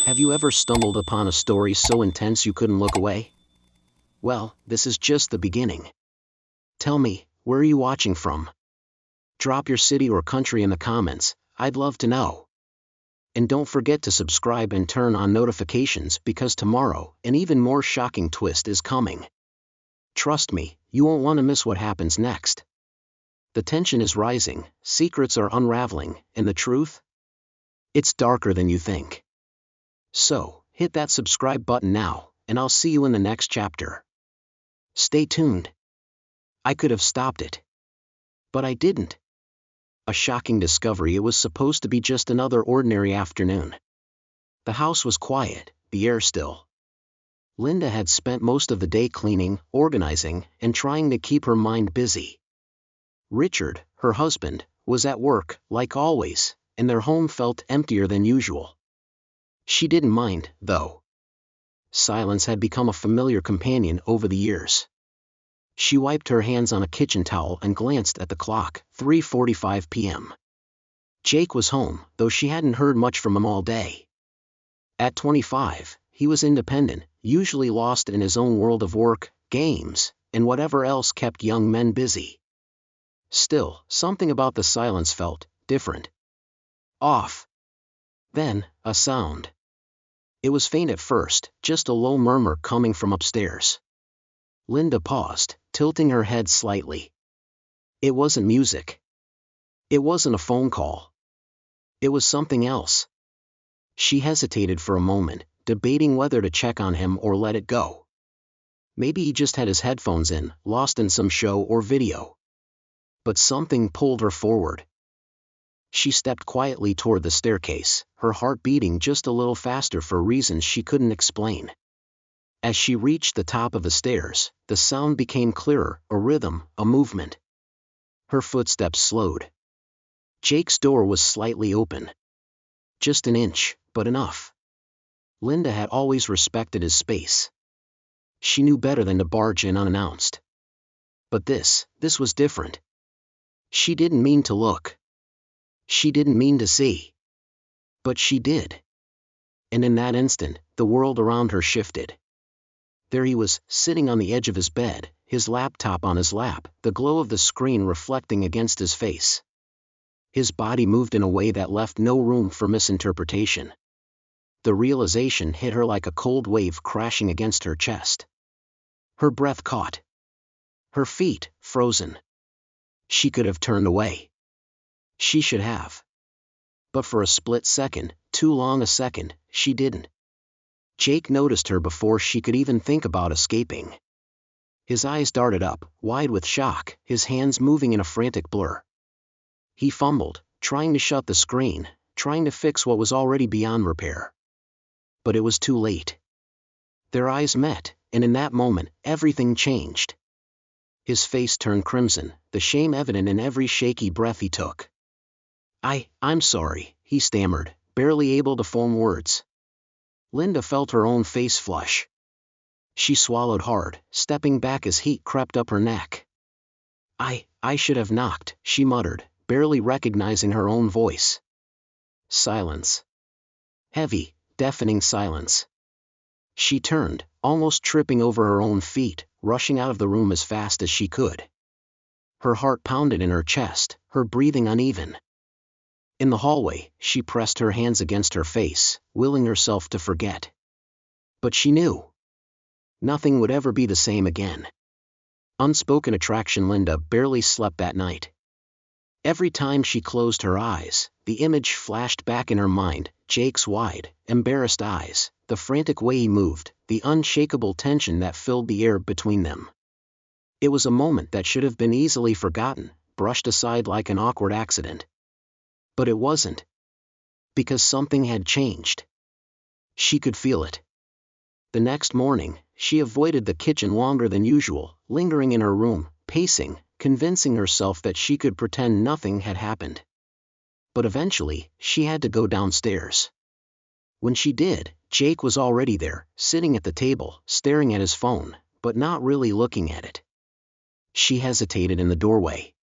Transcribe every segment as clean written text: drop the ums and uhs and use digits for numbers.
Have you ever stumbled upon a story so intense you couldn't look away? Well, this is just the beginning. Tell me, where are you watching from? Drop your city or country in the comments, I'd love to know. And don't forget to subscribe and turn on notifications because tomorrow, an even more shocking twist is coming. Trust me, you won't want to miss what happens next. The tension is rising, secrets are unraveling, and the truth? It's darker than you think. So, hit that subscribe button now, and I'll see you in the next chapter. Stay tuned. I could have stopped it. But I didn't. A shocking discovery. It was supposed to be just another ordinary afternoon. The house was quiet, the air still. Linda had spent most of the day cleaning, organizing, and trying to keep her mind busy. Richard, her husband, was at work, like always, and their home felt emptier than usual. She didn't mind, though. Silence had become a familiar companion over the years. She wiped her hands on a kitchen towel and glanced at the clock, 3:45 p.m. Jake was home, though she hadn't heard much from him all day. At 25, he was independent, usually lost in his own world of work, games, and whatever else kept young men busy. Still, something about the silence felt different. Off. Then, a sound. It was faint at first, just a low murmur coming from upstairs. Linda paused, tilting her head slightly. It wasn't music. It wasn't a phone call. It was something else. She hesitated for a moment, debating whether to check on him or let it go. Maybe he just had his headphones in, lost in some show or video. But something pulled her forward. She stepped quietly toward the staircase, her heart beating just a little faster for reasons she couldn't explain. As she reached the top of the stairs, the sound became clearer, a rhythm, a movement. Her footsteps slowed. Jake's door was slightly open. Just an inch, but enough. Linda had always respected his space. She knew better than to barge in unannounced. But this was different. She didn't mean to look. She didn't mean to see. But she did. And in that instant, the world around her shifted. There he was, sitting on the edge of his bed, his laptop on his lap, the glow of the screen reflecting against his face. His body moved in a way that left no room for misinterpretation. The realization hit her like a cold wave crashing against her chest. Her breath caught. Her feet, frozen. She could have turned away. She should have. But for a split second, too long a second, she didn't. Jake noticed her before she could even think about escaping. His eyes darted up, wide with shock, his hands moving in a frantic blur. He fumbled, trying to shut the screen, trying to fix what was already beyond repair. But it was too late. Their eyes met, and in that moment, everything changed. His face turned crimson, the shame evident in every shaky breath he took. I'm sorry, he stammered, barely able to form words. Linda felt her own face flush. She swallowed hard, stepping back as heat crept up her neck. I should have knocked, she muttered, barely recognizing her own voice. Silence. Heavy, deafening silence. She turned, almost tripping over her own feet, rushing out of the room as fast as she could. Her heart pounded in her chest, her breathing uneven. In the hallway, she pressed her hands against her face, willing herself to forget. But she knew. Nothing would ever be the same again. Unspoken attraction. Linda barely slept that night. Every time she closed her eyes, the image flashed back in her mind, Jake's wide, embarrassed eyes, the frantic way he moved, the unshakable tension that filled the air between them. It was a moment that should have been easily forgotten, brushed aside like an awkward accident. But it wasn't. Because something had changed. She could feel it. The next morning, she avoided the kitchen longer than usual, lingering in her room, pacing, convincing herself that she could pretend nothing had happened. But eventually, she had to go downstairs. When she did, Jake was already there, sitting at the table, staring at his phone, but not really looking at it. She hesitated in the doorway.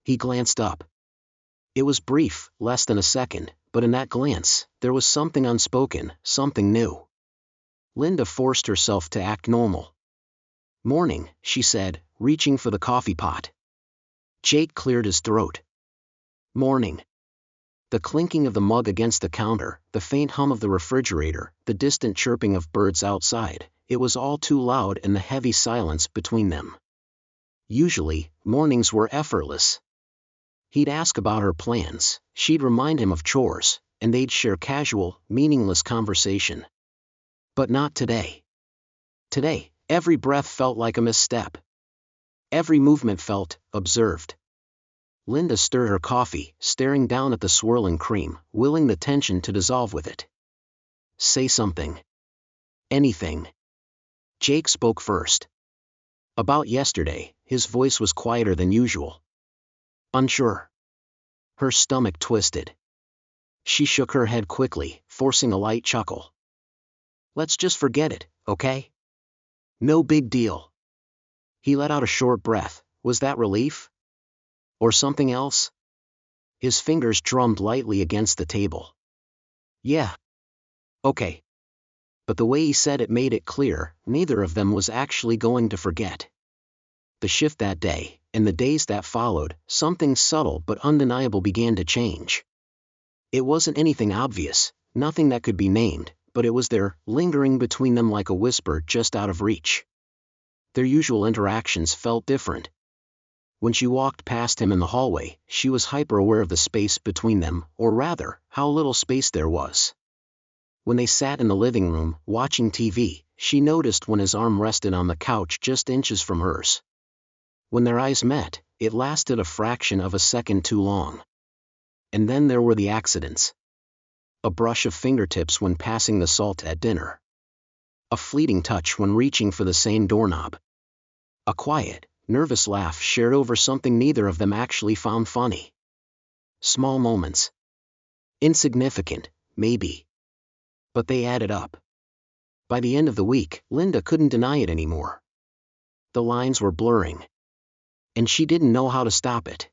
He glanced up. It was brief, less than a second, but in that glance, there was something unspoken, something new. Linda forced herself to act normal. "Morning," she said, reaching for the coffee pot. Jake cleared his throat. "Morning." The clinking of the mug against the counter, the faint hum of the refrigerator, the distant chirping of birds outside, it was all too loud in the heavy silence between them. Usually, mornings were effortless. He'd ask about her plans, she'd remind him of chores, and they'd share casual, meaningless conversation. But not today. Today, every breath felt like a misstep. Every movement felt observed. Linda stirred her coffee, staring down at the swirling cream, willing the tension to dissolve with it. "Say something. Anything." Jake spoke first. "About yesterday," his voice was quieter than usual. "Unsure." Her stomach twisted. She shook her head quickly, forcing a light chuckle. "Let's just forget it, okay? No big deal." He let out a short breath. Was that relief? Or something else? His fingers drummed lightly against the table. "Yeah. Okay." But the way he said it made it clear, neither of them was actually going to forget. The shift that day, and the days that followed, something subtle but undeniable began to change. It wasn't anything obvious, nothing that could be named, but it was there, lingering between them like a whisper just out of reach. Their usual interactions felt different. When she walked past him in the hallway, she was hyper-aware of the space between them, or rather, how little space there was. When they sat in the living room, watching TV, she noticed when his arm rested on the couch just inches from hers. When their eyes met, it lasted a fraction of a second too long. And then there were the accidents. A brush of fingertips when passing the salt at dinner. A fleeting touch when reaching for the same doorknob. A quiet, nervous laugh shared over something neither of them actually found funny. Small moments. Insignificant, maybe. But they added up. By the end of the week, Linda couldn't deny it anymore. The lines were blurring. And she didn't know how to stop it.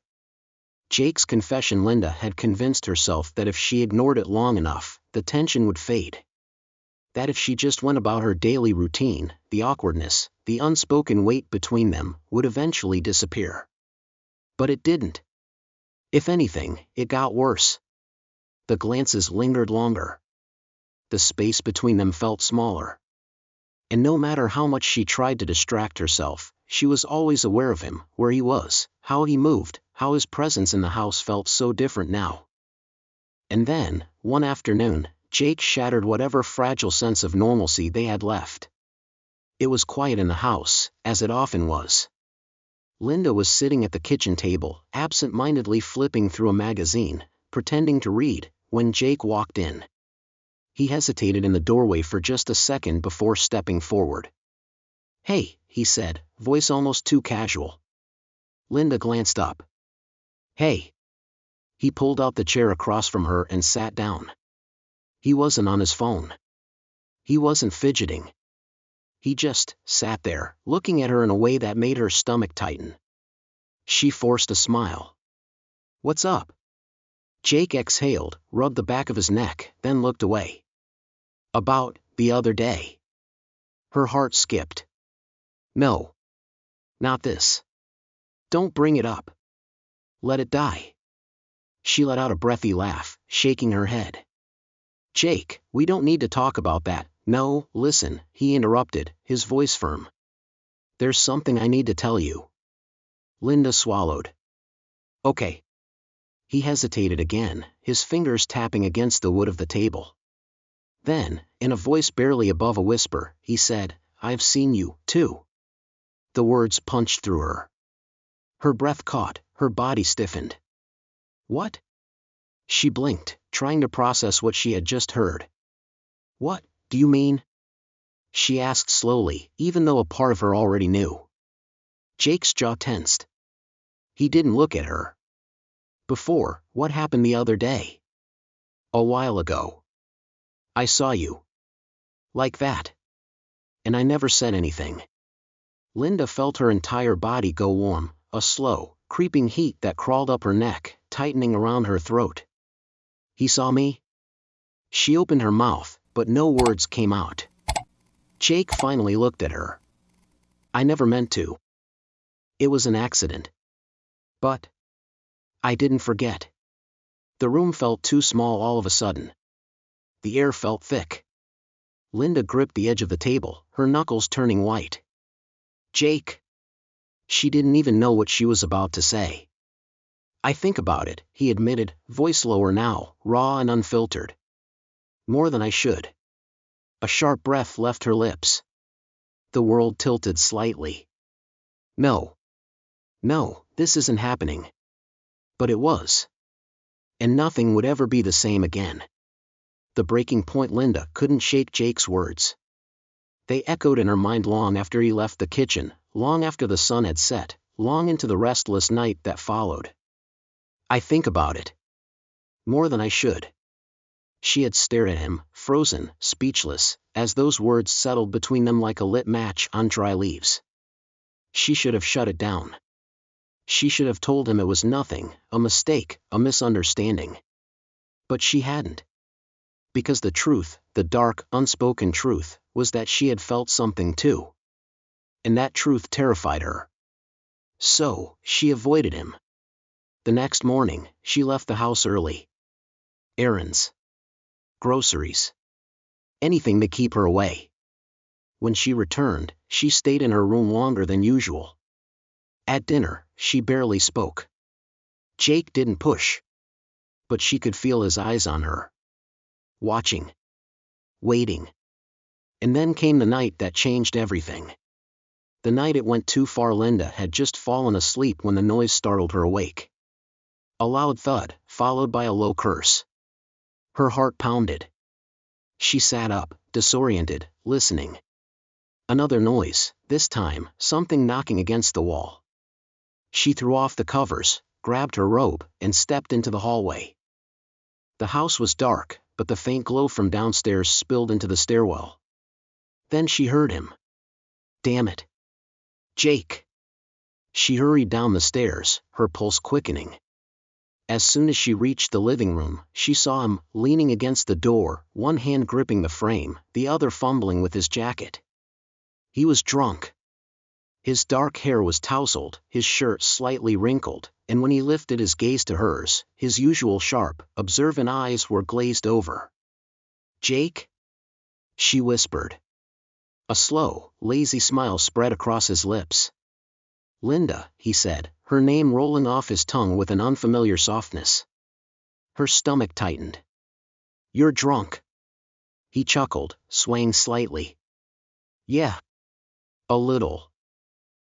Jake's confession. Linda had convinced herself that if she ignored it long enough, the tension would fade. That if she just went about her daily routine, the awkwardness, the unspoken weight between them, would eventually disappear. But it didn't. If anything, it got worse. The glances lingered longer. The space between them felt smaller. And no matter how much she tried to distract herself, she was always aware of him, where he was, how he moved, how his presence in the house felt so different now. And then, one afternoon, Jake shattered whatever fragile sense of normalcy they had left. It was quiet in the house, as it often was. Linda was sitting at the kitchen table, absent-mindedly flipping through a magazine, pretending to read, when Jake walked in. He hesitated in the doorway for just a second before stepping forward. "Hey," he said, voice almost too casual. Linda glanced up. "Hey." He pulled out the chair across from her and sat down. He wasn't on his phone. He wasn't fidgeting. He just sat there, looking at her in a way that made her stomach tighten. She forced a smile. "What's up?" Jake exhaled, rubbed the back of his neck, then looked away. "About the other day." Her heart skipped. "No. Not this. Don't bring it up. Let it die." She let out a breathy laugh, shaking her head. "Jake, we don't need to talk about that." "No, listen," he interrupted, his voice firm. "There's something I need to tell you." Linda swallowed. "Okay." He hesitated again, his fingers tapping against the wood of the table. Then, in a voice barely above a whisper, he said, "I've seen you, too." The words punched through her. Her breath caught, her body stiffened. "What?" She blinked, trying to process what she had just heard. "What do you mean?" she asked slowly, even though a part of her already knew. Jake's jaw tensed. He didn't look at her. "Before, what happened the other day?" "A while ago. I saw you. Like that. And I never said anything." Linda felt her entire body go warm, a slow, creeping heat that crawled up her neck, tightening around her throat. He saw me? She opened her mouth, but no words came out. Jake finally looked at her. I never meant to. It was an accident. But I didn't forget. The room felt too small all of a sudden. The air felt thick. Linda gripped the edge of the table, her knuckles turning white. Jake. She didn't even know what she was about to say. I think about it, he admitted, voice lower now, raw and unfiltered. More than I should. A sharp breath left her lips. The world tilted slightly. No. No, this isn't happening. But it was. And nothing would ever be the same again. The breaking point. Linda couldn't shake Jake's words. They echoed in her mind long after he left the kitchen, long after the sun had set, long into the restless night that followed. I think about it. More than I should. She had stared at him, frozen, speechless, as those words settled between them like a lit match on dry leaves. She should have shut it down. She should have told him it was nothing, a mistake, a misunderstanding. But she hadn't. Because the truth, the dark, unspoken truth, was that she had felt something too. And that truth terrified her. So, she avoided him. The next morning, she left the house early. Errands. Groceries. Anything to keep her away. When she returned, she stayed in her room longer than usual. At dinner, she barely spoke. Jake didn't push. But she could feel his eyes on her. Watching. Waiting. And then came the night that changed everything. The night it went too far. Linda had just fallen asleep when the noise startled her awake. A loud thud, followed by a low curse. Her heart pounded. She sat up, disoriented, listening. Another noise, this time, something knocking against the wall. She threw off the covers, grabbed her robe, and stepped into the hallway. The house was dark, but the faint glow from downstairs spilled into the stairwell. Then she heard him. Damn it. Jake. She hurried down the stairs, her pulse quickening. As soon as she reached the living room, she saw him, leaning against the door, one hand gripping the frame, the other fumbling with his jacket. He was drunk. His dark hair was tousled, his shirt slightly wrinkled, and when he lifted his gaze to hers, his usual sharp, observant eyes were glazed over. Jake? She whispered. A slow, lazy smile spread across his lips. Linda, he said, her name rolling off his tongue with an unfamiliar softness. Her stomach tightened. You're drunk. He chuckled, swaying slightly. Yeah. A little.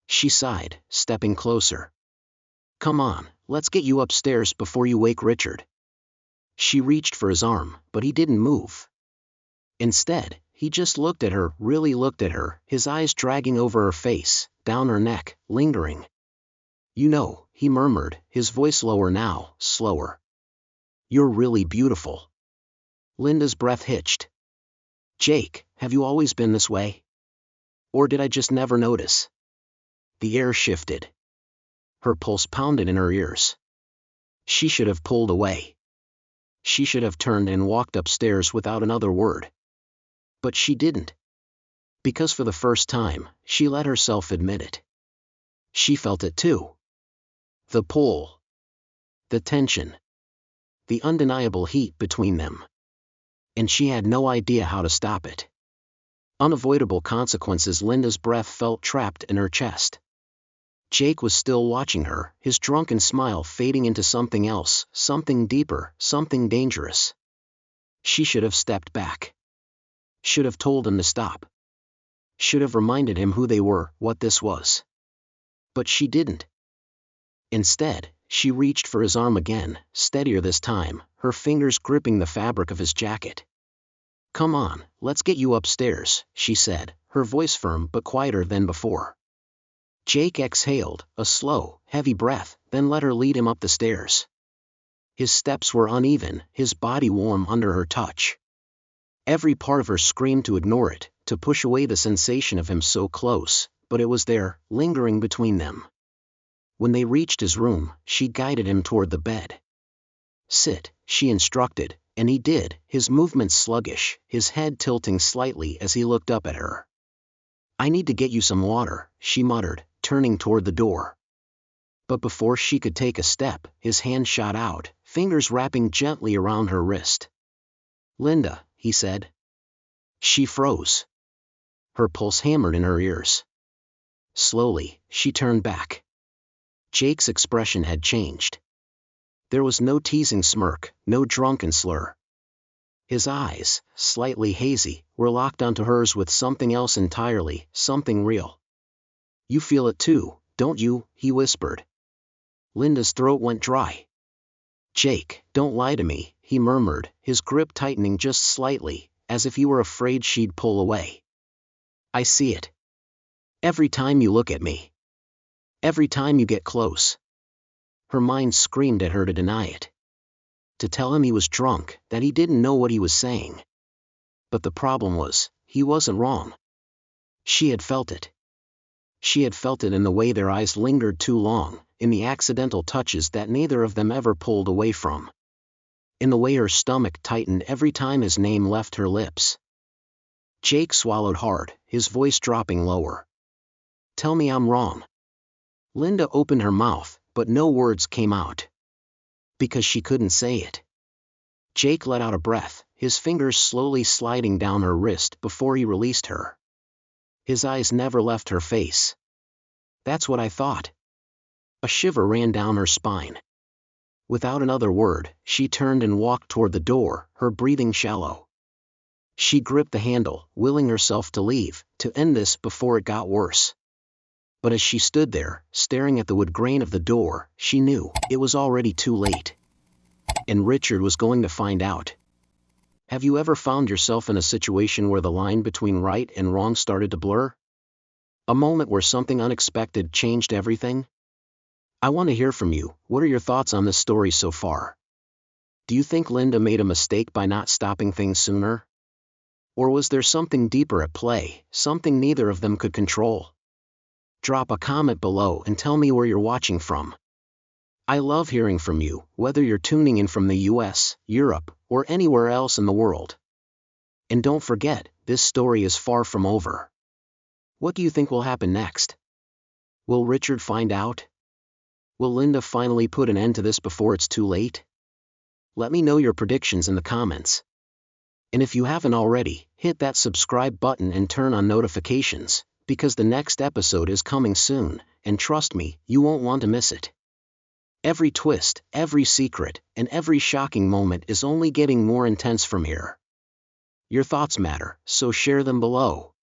She sighed, stepping closer. Come on, let's get you upstairs before you wake Richard. She reached for his arm, but he didn't move. Instead, he just looked at her, really looked at her, his eyes dragging over her face, down her neck, lingering. You know, he murmured, his voice lower now, slower. You're really beautiful. Linda's breath hitched. Jake, have you always been this way? Or did I just never notice? The air shifted. Her pulse pounded in her ears. She should have pulled away. She should have turned and walked upstairs without another word. But she didn't. Because for the first time, she let herself admit it. She felt it too. The pull. The tension. The undeniable heat between them. And she had no idea how to stop it. Unavoidable consequences. Linda's breath felt trapped in her chest. Jake was still watching her, his drunken smile fading into something else, something deeper, something dangerous. She should have stepped back. Should have told him to stop. Should have reminded him who they were, what this was. But she didn't. Instead, she reached for his arm again, steadier this time, her fingers gripping the fabric of his jacket. Come on, let's get you upstairs, she said, her voice firm but quieter than before. Jake exhaled, a slow, heavy breath, then let her lead him up the stairs. His steps were uneven, his body warm under her touch. Every part of her screamed to ignore it, to push away the sensation of him so close, but it was there, lingering between them. When they reached his room, she guided him toward the bed. Sit, she instructed, and he did, his movements sluggish, his head tilting slightly as he looked up at her. I need to get you some water, she muttered, turning toward the door. But before she could take a step, his hand shot out, fingers wrapping gently around her wrist. Linda, he said. She froze. Her pulse hammered in her ears. Slowly, she turned back. Jake's expression had changed. There was no teasing smirk, no drunken slur. His eyes, slightly hazy, were locked onto hers with something else entirely, something real. You feel it too, don't you? He whispered. Linda's throat went dry. Jake, don't lie to me, he murmured, his grip tightening just slightly, as if he were afraid she'd pull away. I see it. Every time you look at me. Every time you get close. Her mind screamed at her to deny it. To tell him he was drunk, that he didn't know what he was saying. But the problem was, he wasn't wrong. She had felt it. She had felt it in the way their eyes lingered too long, in the accidental touches that neither of them ever pulled away from. In the way her stomach tightened every time his name left her lips. Jake swallowed hard, his voice dropping lower. Tell me I'm wrong. Linda opened her mouth, but no words came out. Because she couldn't say it. Jake let out a breath, his fingers slowly sliding down her wrist before he released her. His eyes never left her face. That's what I thought. A shiver ran down her spine. Without another word, she turned and walked toward the door, her breathing shallow. She gripped the handle, willing herself to leave, to end this before it got worse. But as she stood there, staring at the wood grain of the door, she knew it was already too late. And Richard was going to find out. Have you ever found yourself in a situation where the line between right and wrong started to blur? A moment where something unexpected changed everything? I want to hear from you. What are your thoughts on this story so far? Do you think Linda made a mistake by not stopping things sooner? Or was there something deeper at play, something neither of them could control? Drop a comment below and tell me where you're watching from. I love hearing from you, whether you're tuning in from the US, Europe, or anywhere else in the world. And don't forget, this story is far from over. What do you think will happen next? Will Richard find out? Will Linda finally put an end to this before it's too late? Let me know your predictions in the comments. And if you haven't already, hit that subscribe button and turn on notifications, because the next episode is coming soon, and trust me, you won't want to miss it. Every twist, every secret, and every shocking moment is only getting more intense from here. Your thoughts matter, so share them below.